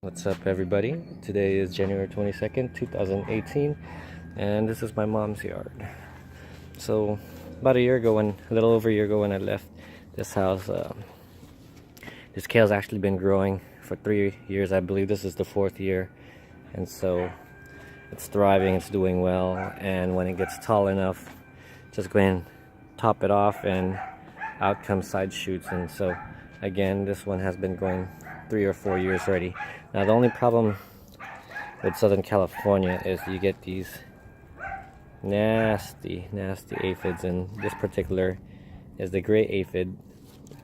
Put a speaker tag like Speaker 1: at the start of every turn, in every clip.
Speaker 1: What's up, everybody? Today is January 22nd, 2018, and this is my mom's yard. So, about a little over a year ago, when I left this house, this kale's actually been growing for 3 years. I believe this is the fourth year, and so it's thriving, it's doing well. And when it gets tall enough, just go ahead and top it off, and out comes side shoots. And so, again, this one has been growing 3 or 4 years already. Now, the only problem with Southern California is you get these nasty aphids, and this particular is the gray aphid,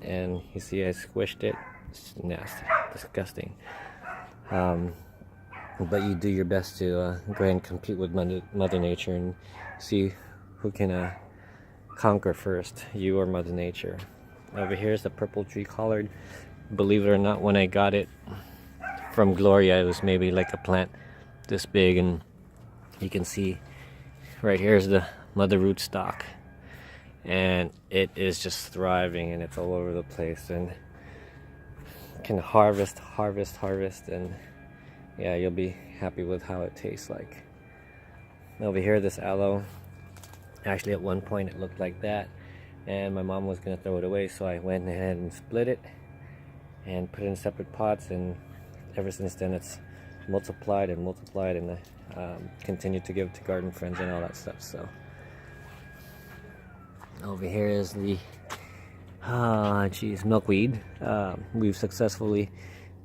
Speaker 1: and you see I squished it. It's nasty, disgusting. But you do your best to go ahead and compete with Mother Nature and see who can conquer first, you or Mother Nature. Over here is the purple tree collard. Believe it or not, when I got it from Gloria, it was maybe like a plant this big, and you can see right here is the mother rootstock, and it is just thriving, and it's all over the place, and can harvest, and yeah, you'll be happy with how it tastes like. Over here, this aloe, actually at one point it looked like that, and my mom was gonna throw it away, so I went ahead and split it and put it in separate pots, and ever since then it's multiplied and continued to give to garden friends and all that stuff. So over here is the milkweed. We've successfully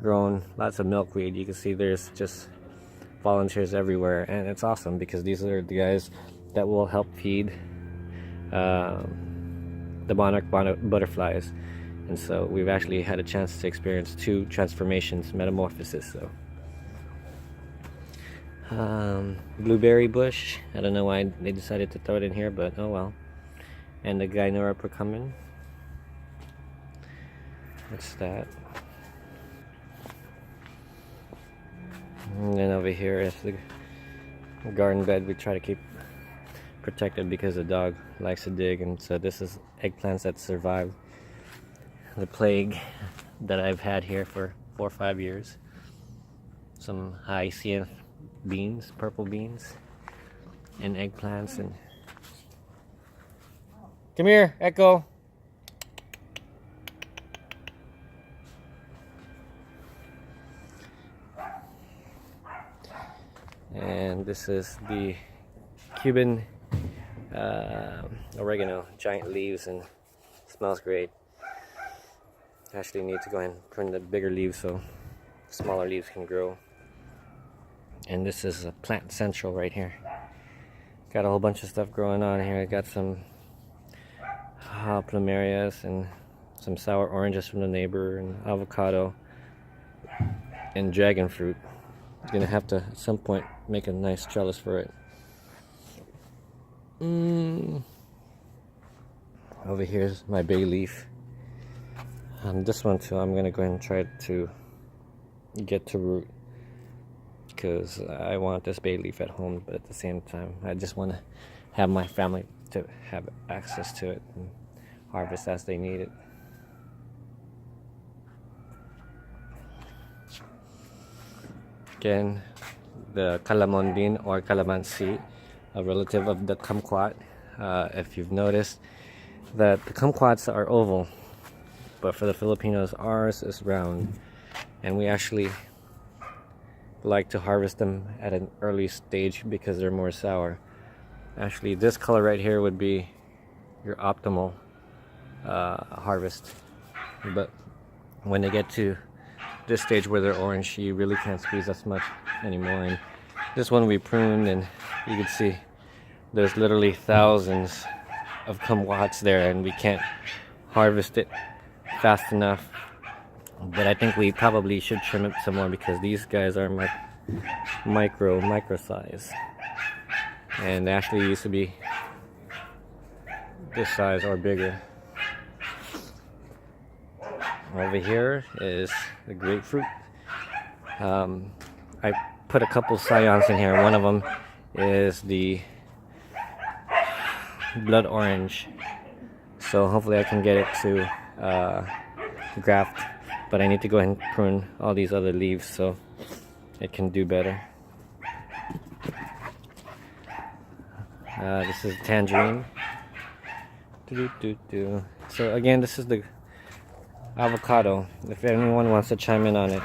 Speaker 1: grown lots of milkweed. You can see there's just volunteers everywhere, and it's awesome because these are the guys that will help feed the monarch butterflies. And so we've actually had a chance to experience 2 transformations, metamorphosis. So blueberry bush, I don't know why they decided to throw it in here, but oh well. And the Gynora percumbens. What's that? And then over here is the garden bed. We try to keep protected because the dog likes to dig, and so this is eggplants that survived the plague that I've had here for 4 or 5 years. Some hyacinth beans, purple beans, and eggplants. And come here, Echo. And this is the Cuban oregano, giant leaves, and smells great. Actually need to go ahead and prune the bigger leaves so smaller leaves can grow. And this is a plant central right here. Got a whole bunch of stuff growing on here. I got some plumerias and some sour oranges from the neighbor, and avocado and dragon fruit. I'm gonna have to at some point make a nice trellis for it. Over here's my bay leaf. This one too, I'm gonna go ahead and try to get to root because I want this bay leaf at home, but at the same time I just want to have my family to have access to it and harvest as they need it. Again, the calamondin or calamansi, a relative of the kumquat. If you've noticed that the kumquats are oval, but for the Filipinos, ours is round, and we actually like to harvest them at an early stage because they're more sour. Actually, this color right here would be your optimal harvest, but when they get to this stage where they're orange, you really can't squeeze as much anymore. And this one we pruned, and you can see there's literally thousands of kumquats there, and we can't harvest it fast enough. But I think we probably should trim it some more because these guys are micro size, and they actually used to be this size or bigger. Over here is the grapefruit. I put a couple scions in here. One of them is the blood orange, so hopefully I can get it to graft, but I need to go ahead and prune all these other leaves, so it can do better. This is tangerine. So again, this is the avocado. If anyone wants to chime in on it,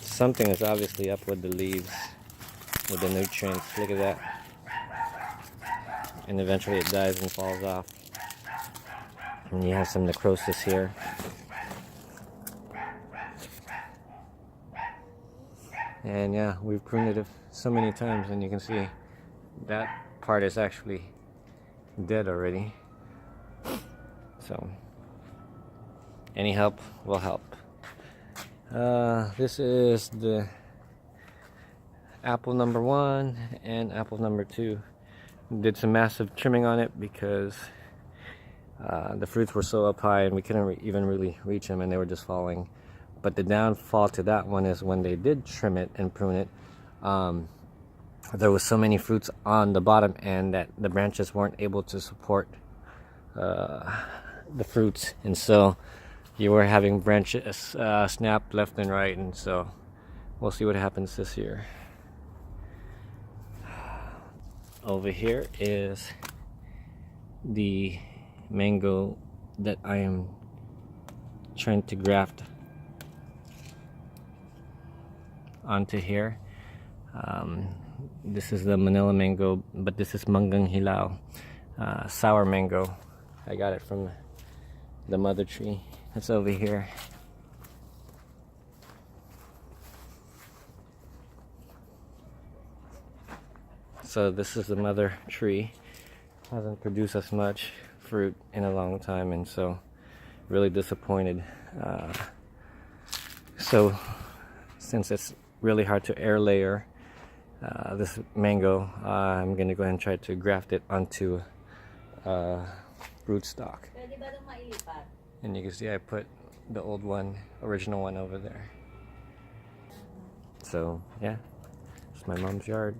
Speaker 1: something is obviously up with the leaves, with the nutrients. Look at that. And eventually it dies and falls off. And you have some necrosis here. And yeah, we've pruned it so many times, and you can see that part is actually dead already. So any help will help. This is the apple number 1 and apple number 2. Did some massive trimming on it because the fruits were so up high and we couldn't even really reach them, and they were just falling. But the downfall to that one is when they did trim it and prune it, there was so many fruits on the bottom end that the branches weren't able to support the fruits, and so you were having branches snap left and right. And so we'll see what happens this year. Over here is the mango that I am trying to graft onto here. This is the Manila mango, but this is Manggang Hilao, sour mango. I got it from the mother tree. It's over here. So this is the mother tree. Hasn't produced as much fruit in a long time, and so really disappointed. So since it's really hard to air layer this mango, I'm gonna go ahead and try to graft it onto rootstock. And you can see I put the old one, original one, over there. So yeah, it's my mom's yard.